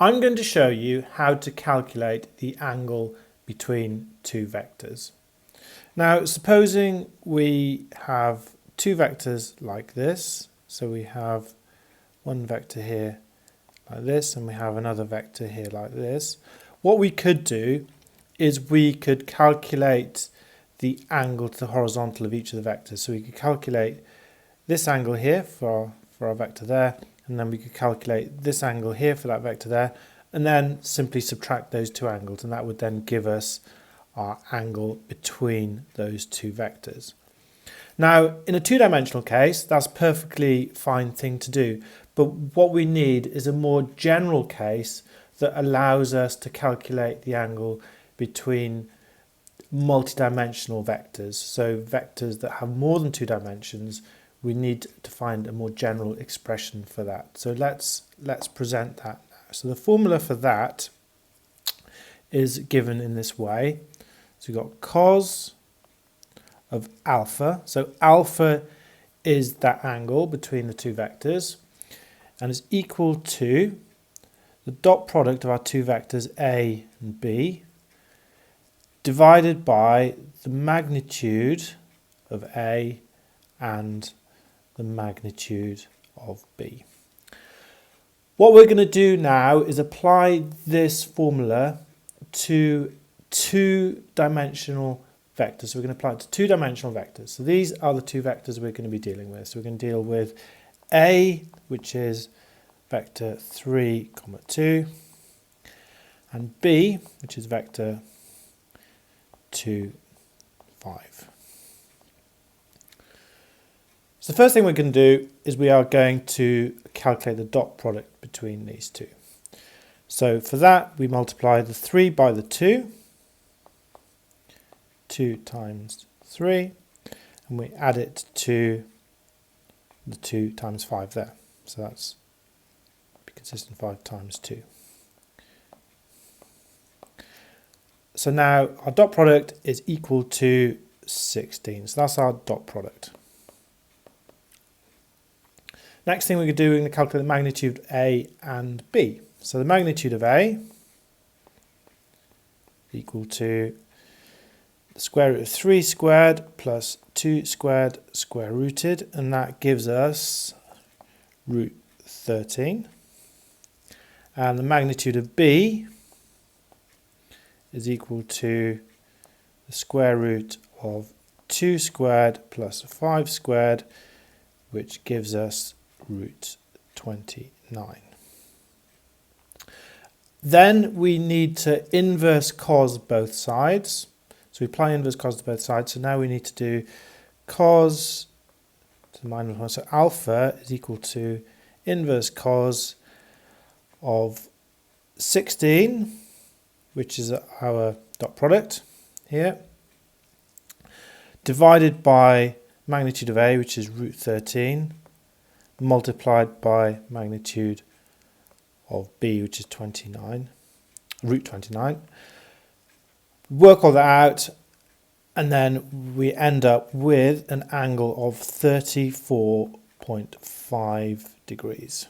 I'm going to show you how to calculate the angle between two vectors. Now, supposing we have two vectors like this, so we have one vector here like this, and we have another vector here like this. What we could do is we could calculate the angle to the horizontal of each of the vectors. So we could calculate this angle here for our vector there, and then we could calculate this angle here for that vector there, and then simply subtract those two angles, and that would then give us our angle between those two vectors. Now, in a two-dimensional case, that's a perfectly fine thing to do, but what we need is a more general case that allows us to calculate the angle between multi-dimensional vectors. So vectors that have more than two dimensions, we need to find a more general expression for that. So let's present that now. So the formula for that is given in this way. So we've got cos of alpha. So alpha is that angle between the two vectors, and is equal to the dot product of our two vectors A and B divided by the magnitude of A and the magnitude of B. What we're going to do now is apply this formula to two-dimensional vectors. So we're going to apply it to two-dimensional vectors. So these are the two vectors we're going to be dealing with. So we're going to deal with A, which is vector 3, 2, and B, which is vector 2, 5. So the first thing we're going to do is we are going to calculate the dot product between these two. So for that, we multiply the 3 by the 2 times 3, and we add it to the 2 times 5 there. So that's be consistent 5 times 2. So now our dot product is equal to 16. So that's our dot product. Next thing we're going to do, we're going to calculate the magnitude of A and B. So the magnitude of A is equal to the square root of 3 squared plus 2 squared square rooted, and that gives us root 13. And the magnitude of B is equal to the square root of 2 squared plus 5 squared, which gives us root 29. Then we need to inverse cos both sides. So we apply inverse cos to both sides. So now we need to do cos to the minus 1. So alpha is equal to inverse cos of 16, which is our dot product here, divided by magnitude of A, which is root 13, multiplied by magnitude of B, which is 29, root 29. Work all that out, and then we end up with an angle of 34.5 degrees.